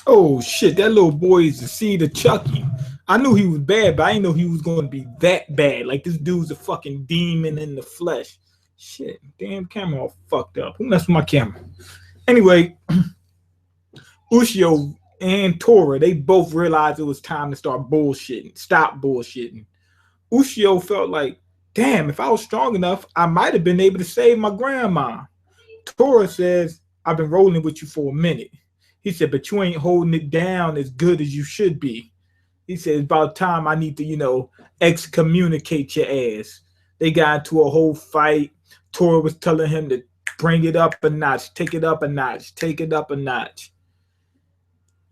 Oh shit, that little boy is the seed of Chucky. I knew he was bad, but I didn't know he was going to be that bad. Like this dude's a fucking demon in the flesh. Shit, damn camera all fucked up. Who messed with my camera? Anyway, Ushio and Tora, they both realized it was time to start bullshitting, stop bullshitting. Ushio felt like, damn, if I was strong enough, I might have been able to save my grandma. Tora says, I've been rolling with you for a minute. He said, but you ain't holding it down as good as you should be. He said, it's about time I need to, excommunicate your ass. They got into a whole fight. Tora was telling him to bring it up a notch, take it up a notch, take it up a notch.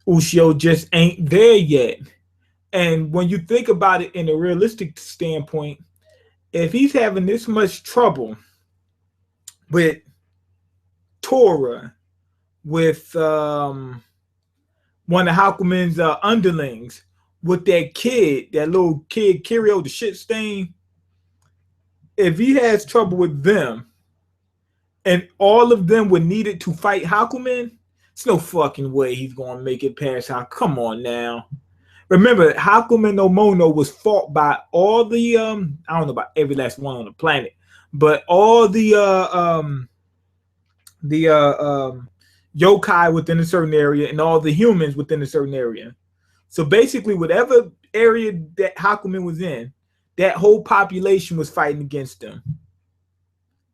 Ushio just ain't there yet. And when you think about it in a realistic standpoint, if he's having this much trouble with Tora, with one of Hakumen's underlings, with that kid, that little kid, Kirio, the shit stain, if he has trouble with them, and all of them were needed to fight Hakumen, it's no fucking way he's going to make it past Hakumen. Come on now. Remember, Hakumen no Mono was fought by all the I don't know about every last one on the planet, but all the yokai within a certain area and all the humans within a certain area. So basically, whatever area that Hakumen was in, that whole population was fighting against them.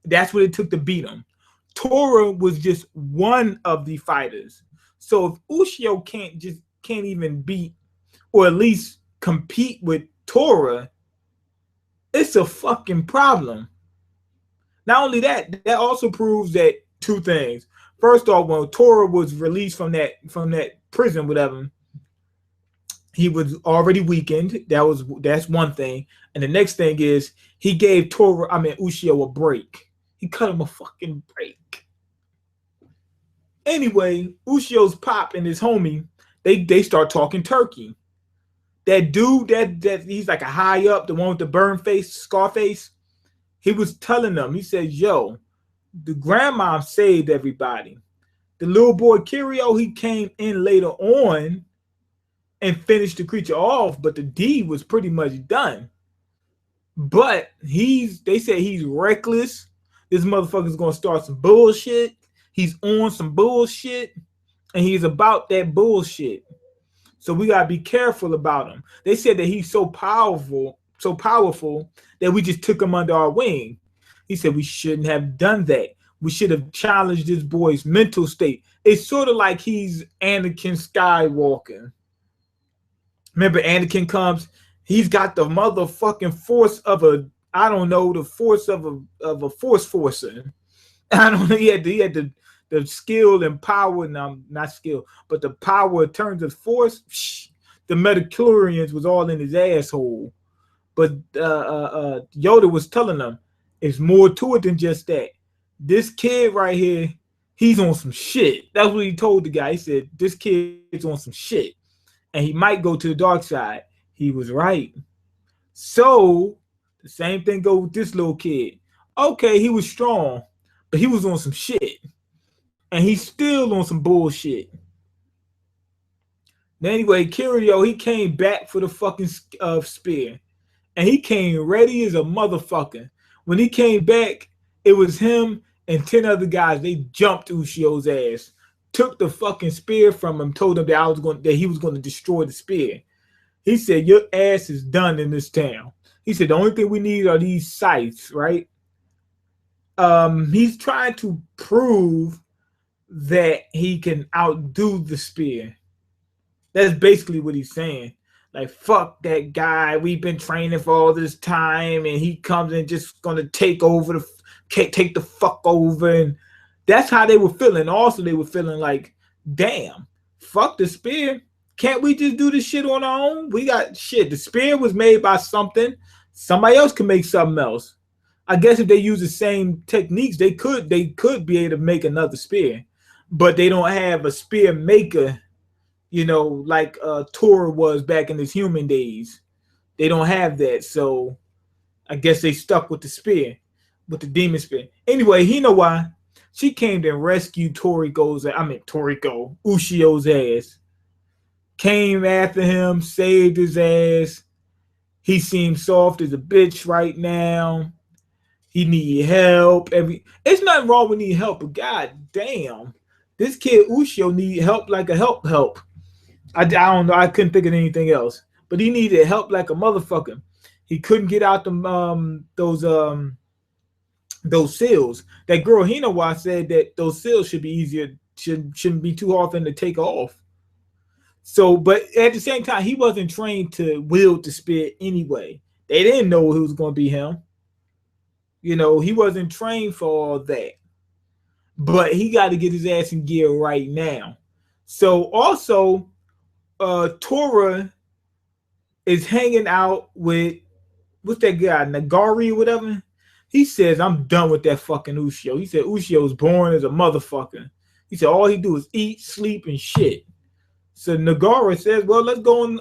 That's what it took to beat him. Tora was just one of the fighters. So if Ushio can't even beat or at least compete with Tora, it's a fucking problem. Not only that, that also proves that two things. First off, when Tora was released from that prison, whatever, he was already weakened. That's one thing. And the next thing is he gave Ushio a break. He cut him a fucking break. Anyway, Ushio's pop and his homie, they start talking turkey. That dude that he's like a high up, the one with the burn face, scar face, he was telling them, he said, yo, the grandma saved everybody. The little boy Kirio, he came in later on and finished the creature off, but the deed was pretty much done. But they say he's reckless. This motherfucker's gonna start some bullshit. He's on some bullshit, and he's about that bullshit. So we gotta be careful about him. They said that he's so powerful that we just took him under our wing. He said we shouldn't have done that. We should have challenged this boy's mental state. It's sort of like he's Anakin Skywalker. Remember, Anakin comes, he's got the motherfucking force of the force of a force forcer. I don't know. He had the skill and power, not skill, but the power in terms of force. The Metachlorians was all in his asshole. But Yoda was telling them, it's more to it than just that. This kid right here, he's on some shit. That's what he told the guy. He said, this kid's on some shit. And he might go to the dark side. He was right. So, the same thing goes with this little kid. Okay, he was strong, but he was on some shit. And he's still on some bullshit. Anyway, Kirio, he came back for the fucking spear. And he came ready as a motherfucker. When he came back, it was him and 10 other guys. They jumped Ushio's ass, took the fucking spear from him, told him that he was going to destroy the spear. He said, your ass is done in this town. He said, the only thing we need are these scythes, right? He's trying to prove that he can outdo the spear. That's basically what he's saying. Like, fuck that guy. We've been training for all this time, and he comes and just gonna take the fuck over. And that's how they were feeling. Also, they were feeling like, damn, fuck the spear. Can't we just do this shit on our own? We got shit. The spear was made by something. Somebody else can make something else. I guess if they use the same techniques, they could be able to make another spear. But they don't have a spear maker, like Tora was back in his human days. They don't have that. So I guess they stuck with the spear, with the demon spear. Anyway, you know why? She came to rescue Ushio's ass. came after him, saved his ass. He seems soft as a bitch right now. He need help. It's nothing wrong with need help, but god damn, this kid Ushio need help like a help. I don't know. I couldn't think of anything else, but he needed help like a motherfucker. He couldn't get out those seals. That girl Hinawa said that those seals should be easier, shouldn't be too hard for him to take off. So, but at the same time, he wasn't trained to wield the spear anyway. They didn't know it was going to be him. You know, he wasn't trained for all that. But he got to get his ass in gear right now. So also, Tora is hanging out with, what's that guy, Nagari or whatever? He says, I'm done with that fucking Ushio. He said Ushio's born as a motherfucker. He said all he do is eat, sleep, and shit. So Nagara says, well, let's go on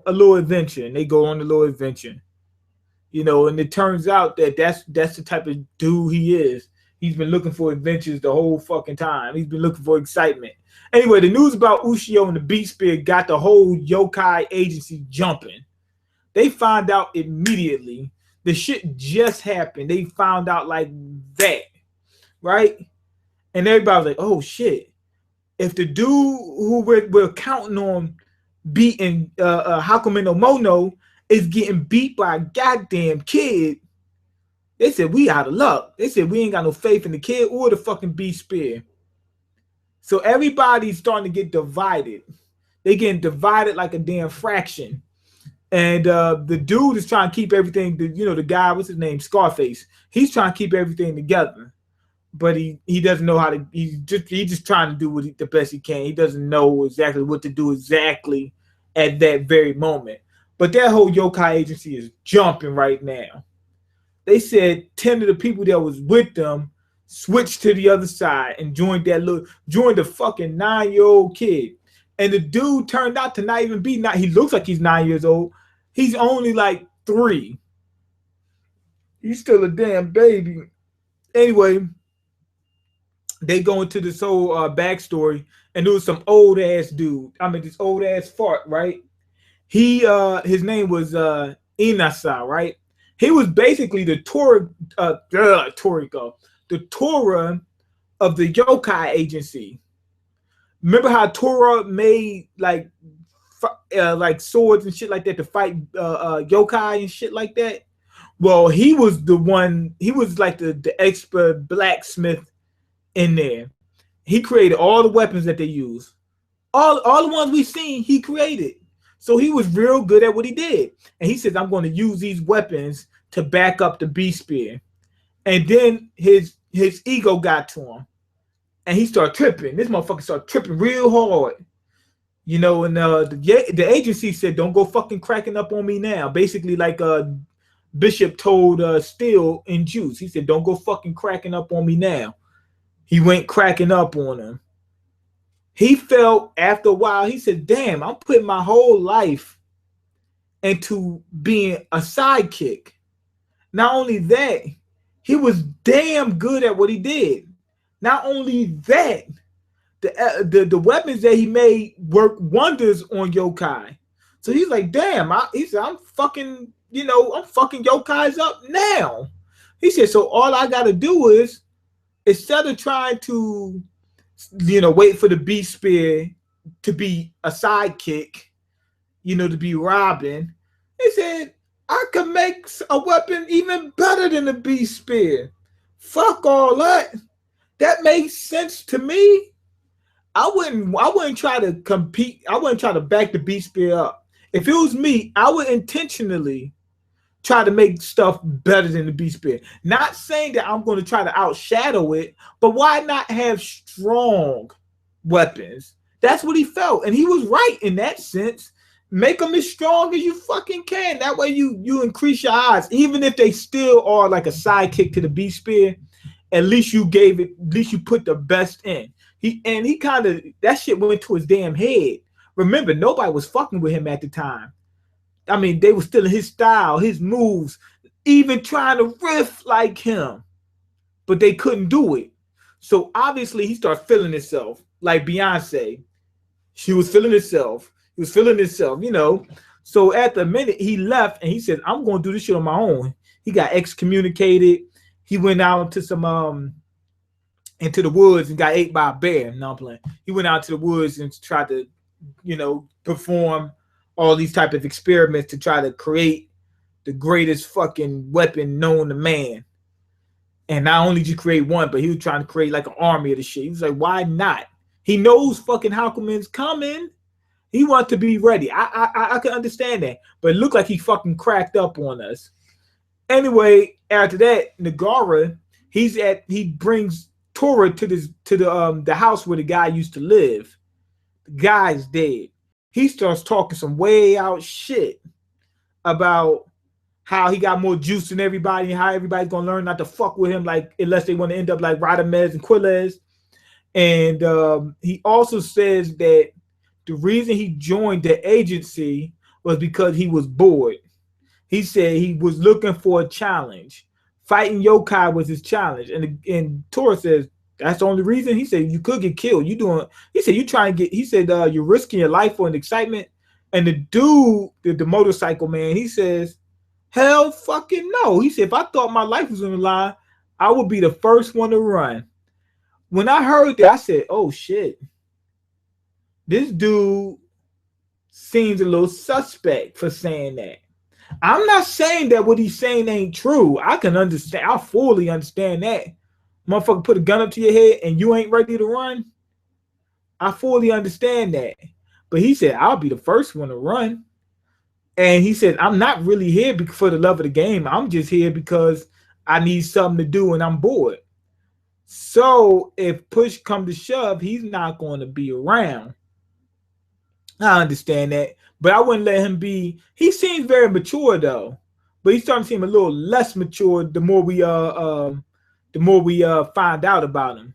a little adventure. And they go on a little adventure. You know, and it turns out that that's the type of dude he is. He's been looking for adventures the whole fucking time. He's been looking for excitement. Anyway, the news about Ushio and the Beast Spear got the whole yokai agency jumping. They found out immediately. The shit just happened. They found out like that, right? And everybody was like, oh shit. If the dude who we're counting on beating Hakumen no Mono is getting beat by a goddamn kid, they said we out of luck. They said we ain't got no faith in the kid or the fucking Beast Spear. So everybody's starting to get divided. They getting divided like a damn fraction. And the dude is trying to keep everything, the guy, what's his name, Scarface. He's trying to keep everything together. But he doesn't know how to, he's just trying to do the best he can. He doesn't know exactly what to do exactly at that very moment. But that whole yokai agency is jumping right now. They said 10 of the people that was with them switched to the other side and joined the fucking 9-year-old kid. And the dude turned out to not even be he looks like he's 9 years old. He's only like 3. He's still a damn baby. Anyway, they go into this whole backstory, and there was some old ass dude. I mean, this old ass fart, right? His name was Inasa, right? He was basically the Tora of the yokai agency. Remember how Tora made like swords and shit like that to fight yokai and shit like that? Well, he was the one. He was like the expert blacksmith in there. He created all the weapons that they use. All the ones we've seen, he created. So he was real good at what he did. And he says, I'm going to use these weapons to back up the Beast Spear. And then his ego got to him. And he started tripping. This motherfucker started tripping real hard. You know, and the agency said, don't go fucking cracking up on me now. Basically, like Bishop told Steel in Juice. He said, don't go fucking cracking up on me now. He went cracking up on him. He felt after a while, he said, damn, I'm putting my whole life into being a sidekick. Not only that, he was damn good at what he did. Not only that, the weapons that he made work wonders on yokai. So he's like, damn, he said, I'm fucking yokais up now. He said, so all I got to do is, instead of trying to wait for the Beast Spear to be a sidekick, to be Robin, he said, I could make a weapon even better than the Beast Spear. Fuck all that. That makes sense to me. I wouldn't try to compete. I wouldn't try to back the Beast Spear up. If it was me, I would intentionally try to make stuff better than the Beast Spear. Not saying that I'm going to try to outshadow it, but why not have strong weapons? That's what he felt, and he was right in that sense. Make them as strong as you fucking can. That way you increase your odds, even if they still are like a sidekick to the Beast Spear. At least you put the best in. He kind of, that shit went to his damn head. Remember, nobody was fucking with him at the time. I mean, they were still in his style, his moves, even trying to riff like him, but they couldn't do it. So obviously he started feeling himself like Beyonce. She was feeling herself. He was feeling himself, you know. So at the minute he left and he said, I'm gonna do this shit on my own. He got excommunicated. He went out to some into the woods and got ate by a bear. No, I'm playing. He went out to the woods and tried to, you know, perform all these type of experiments to try to create the greatest fucking weapon known to man. And not only just create one, but he was trying to create like an army of the shit. He was like, why not? He knows fucking Hakumen's coming. He wants to be ready. I can understand that. But it looked like he fucking cracked up on us. Anyway, after that, Nagara, he brings Tora to the house where the guy used to live. The guy's dead. He starts talking some way out shit about how he got more juice than everybody and how everybody's gonna learn not to fuck with him, like unless they want to end up like Radamez and Quiles. And he also says that the reason he joined the agency was because he was bored. He said he was looking for a challenge. Fighting yokai was his challenge. And Tora says, that's the only reason. He said, you could get killed. He said, you trying to get, he said, you're risking your life for an excitement. And the dude, the motorcycle man, he says, hell fucking no. He said, if I thought my life was on the line, I would be the first one to run. When I heard that, I said, oh shit. This dude seems a little suspect for saying that. I'm not saying that what he's saying ain't true. I can understand. I fully understand that. Motherfucker put a gun up to your head and you ain't ready to run. I fully understand that. But he said, I'll be the first one to run. And he said, I'm not really here for the love of the game. I'm just here because I need something to do and I'm bored. So if push comes to shove, he's not going to be around. I understand that, but I wouldn't let him be. He seems very mature though, but he's starting to seem a little less mature the more we find out about him.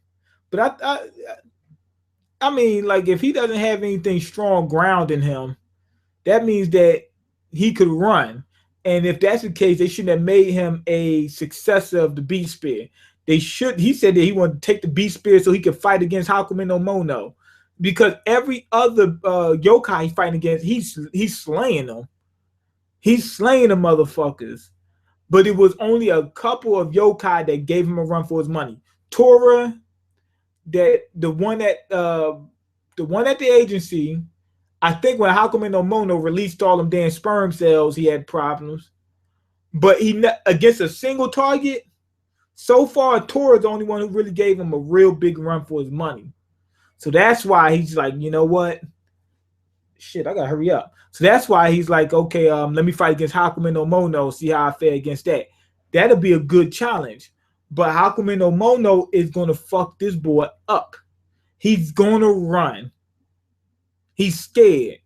But I mean, like if he doesn't have anything strong ground in him, that means that he could run. And if that's the case, they shouldn't have made him a successor of the Beast Spear. They should. He said that he wanted to take the Beast Spear so he could fight against Hakumen no Mono. Because every other yokai he's fighting against, he's slaying them. He's slaying the motherfuckers. But it was only a couple of yokai that gave him a run for his money. Tora, the one at the agency, I think when Hakumen no Mono released all them damn sperm cells, he had problems. But he against a single target, so far Tora's the only one who really gave him a real big run for his money. So that's why he's like, you know what? Shit, I gotta hurry up. So that's why he's like, okay, let me fight against Hakumen no Mono, see how I fare against that. That'll be a good challenge. But Hakumen no Mono is gonna fuck this boy up. He's gonna run. He's scared.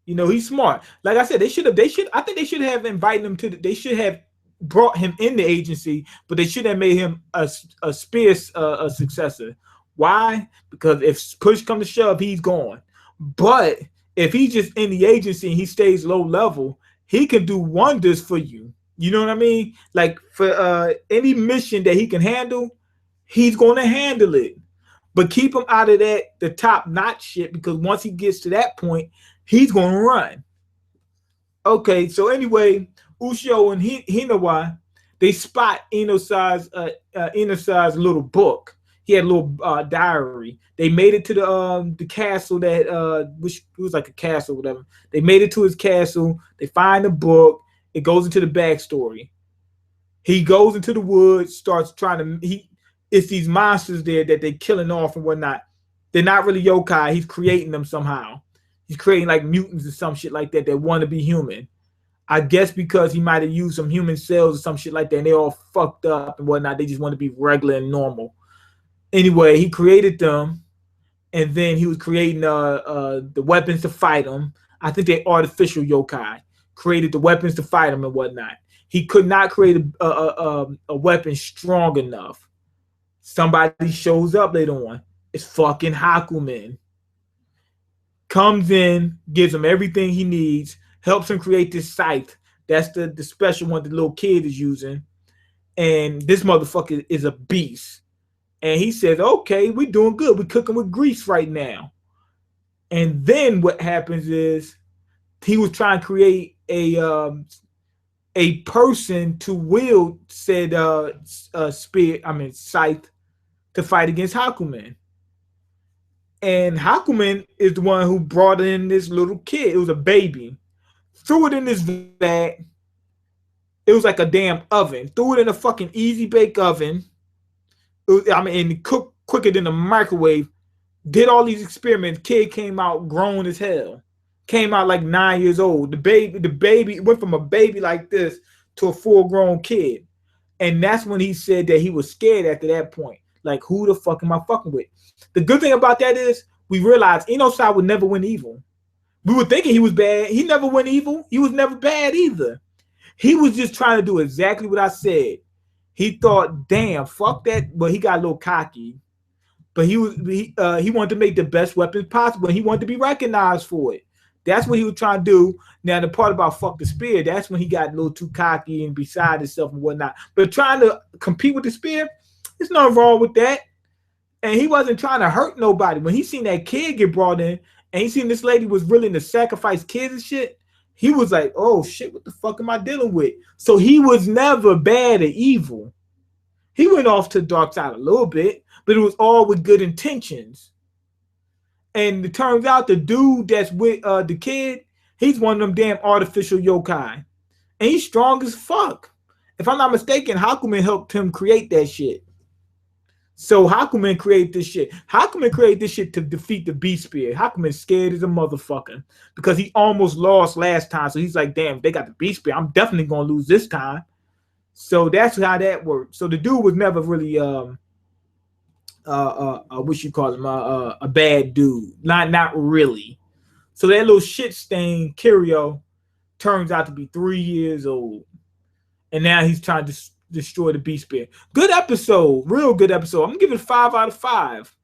You know, he's smart. Like I said, I think they should have invited him they should have brought him in the agency, but they should have made him a successor. Why? Because if push comes to shove, he's gone. But if he's just in the agency and he stays low level, he can do wonders for you. You know what I mean? Like for any mission that he can handle, he's going to handle it. But keep him out of the top notch shit, because once he gets to that point, he's going to run. Okay, so anyway, Ushio and Hinawa, they spot Inosai's little book. He had a little diary. They made it to the castle which was like a castle, or whatever. They made it to his castle. They find the book. It goes into the backstory. He goes into the woods, starts trying to. It's these monsters there that they're killing off and whatnot. They're not really yokai. He's creating them somehow. He's creating like mutants or some shit like that want to be human. I guess because he might have used some human cells or some shit like that, and they all fucked up and whatnot. They just want to be regular and normal. Anyway, he created them, and then he was creating the weapons to fight them. I think they're artificial yokai. Created the weapons to fight them and whatnot. He could not create a weapon strong enough. Somebody shows up later on. It's fucking Hakumen. Comes in, gives him everything he needs, helps him create this scythe. That's the special one the little kid is using. And this motherfucker is a beast. And he says, okay, we're doing good. We're cooking with grease right now. And then what happens is he was trying to create a person to wield said spear, I mean scythe, to fight against Hakumen. And Hakumen is the one who brought in this little kid. It was a baby. Threw it in this vat. It was like a damn oven. Threw it in a fucking easy bake oven. And it cooked quicker than a microwave. Did all these experiments. Kid came out grown as hell. Came out like 9 years old. The baby went from a baby like this to a full-grown kid. And that's when he said that he was scared after that point. Like, who the fuck am I fucking with? The good thing about that is we realized Inosai would never win evil. We were thinking he was bad. He never went evil. He was never bad either. He was just trying to do exactly what I said. He thought, damn, fuck that. Well, he got a little cocky. But he wanted to make the best weapons possible. And he wanted to be recognized for it. That's what he was trying to do. Now, the part about fuck the spear, that's when he got a little too cocky and beside himself and whatnot. But trying to compete with the spear, there's nothing wrong with that. And he wasn't trying to hurt nobody. When he seen that kid get brought in and he seen this lady was willing to sacrifice kids and shit, he was like, oh shit, what the fuck am I dealing with? So he was never bad or evil. He went off to the dark side a little bit, but it was all with good intentions. And it turns out the dude that's with the kid, he's one of them damn artificial yokai. And he's strong as fuck. If I'm not mistaken, Hakumen helped him create that shit. So Hakumen created this shit. Hakumen created this shit to defeat the Beast Spear. Hakumen's scared as a motherfucker because he almost lost last time. So he's like, damn, if they got the Beast Spear, I'm definitely going to lose this time. So that's how that worked. So the dude was never really, what you call him, a bad dude. Not really. So that little shit stain, Kiryu, turns out to be 3 years old. And now he's trying to destroy the Beast Spear. Good episode, real good episode. I'm gonna give it 5 out of 5.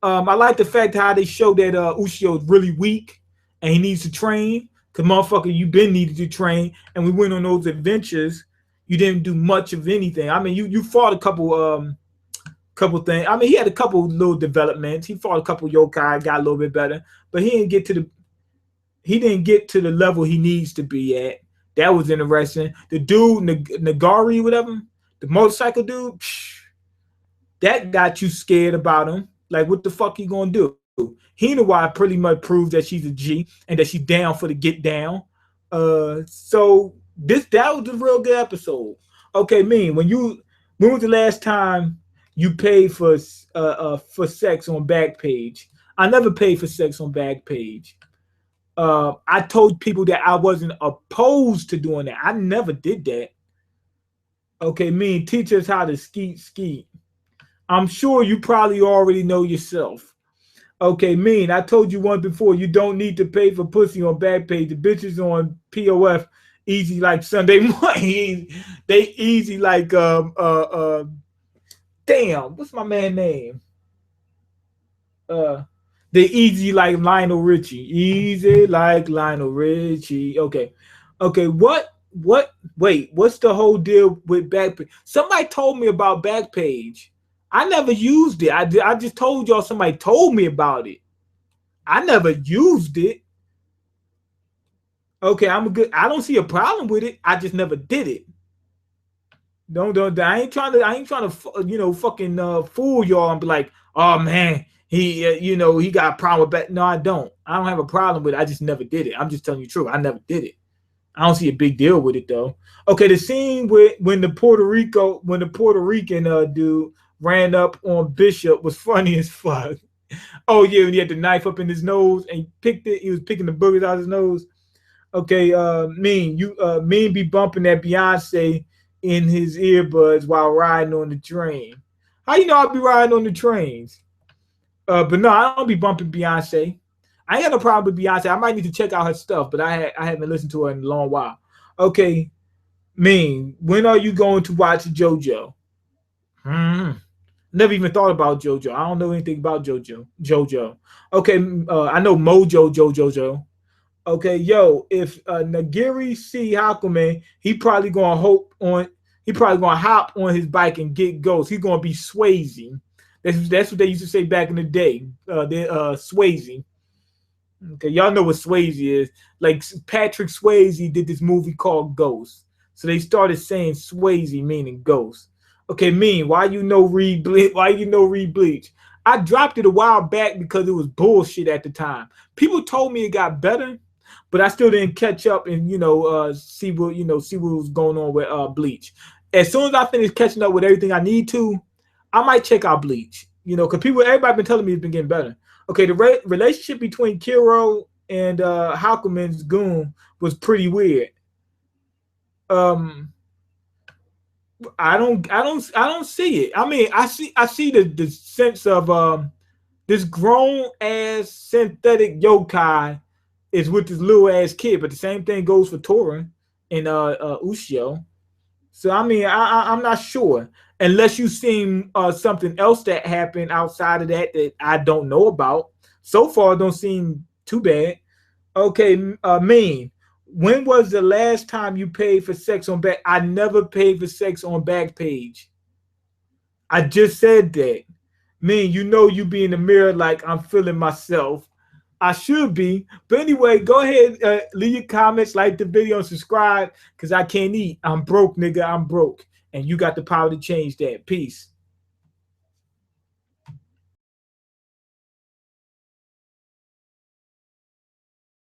I like the fact how they show that Ushio is really weak and he needs to train. Cause motherfucker, you been needed to train, and we went on those adventures. You didn't do much of anything. I mean, you fought a couple things. I mean, he had a couple little developments. He fought a couple yokai, got a little bit better, but he didn't get to the level he needs to be at. That was interesting. The dude, Nagari, whatever, the motorcycle dude, that got you scared about him. Like, what the fuck he gonna do? Hinawai pretty much proved that she's a G and that she's down for the get down. So that was a real good episode. Okay, Mean, when was the last time you paid for sex on Backpage? I never paid for sex on Backpage. I told people that I wasn't opposed to doing that. I never did that. Okay, Mean, teach us how to skeet. I'm sure you probably already know yourself. Okay, Mean, I told you once before, you don't need to pay for pussy on Backpage. The bitches on POF easy like Sunday morning. They easy like damn, what's my man name? They easy like Lionel Richie. Easy like Lionel Richie. Okay. Wait, what's the whole deal with Backpage? Somebody told me about Backpage. I never used it. I just told y'all somebody told me about it. I never used it. Okay, I'm good. I don't see a problem with it. I just never did it. Don't. I ain't trying to fucking fool y'all and be like, oh man, he he got a problem with that. No, I don't. I don't have a problem with it. I just never did it. I'm just telling you the truth. I never did it. I don't see a big deal with it though. Okay, the scene when the Puerto Rican dude ran up on Bishop was funny as fuck. Oh yeah, when he had the knife up in his nose and he picked it, he was picking the boogers out of his nose. Okay, Mean be bumping that Beyonce in his earbuds while riding on the train. How you know I'll be riding on the trains? But no, I don't be bumping Beyonce. I ain't got no problem with Beyonce. I might need to check out her stuff, but I haven't listened to her in a long while. Okay, Mean, when are you going to watch JoJo? Never even thought about JoJo. I don't know anything about JoJo. Okay, I know Mojo JoJo. Okay, yo, if Nagiri see Hakumen, he probably gonna hop on his bike and get Ghost. He's gonna be Swayze. That's what they used to say back in the day. Swayze. Okay, y'all know what Swayze is. Like Patrick Swayze did this movie called Ghost. So they started saying Swayze meaning ghost. Okay, mean, why you know read bleach? Why you know read bleach? I dropped it a while back because it was bullshit at the time. People told me it got better, but I still didn't catch up and see what see what was going on with Bleach. As soon as I finish catching up with everything I need to, I might check out Bleach. Because everybody been telling me it's been getting better. Okay, the relationship between Kiro and Hakumen's goon was pretty weird. Um, I don't see it. I mean, I see the sense of this grown ass synthetic yokai is with this little ass kid, but the same thing goes for Tora and Ushio. So I mean, I'm not sure unless you seen something else that happened outside of that I don't know about. So far, it don't seem too bad. Okay, mean. When was the last time you paid for sex on back? I never paid for sex on Backpage. I just said that. Mean, you be in the mirror like I'm feeling myself. I should be. But anyway, go ahead, leave your comments, like the video, and subscribe because I can't eat. I'm broke, nigga. I'm broke. And you got the power to change that. Peace.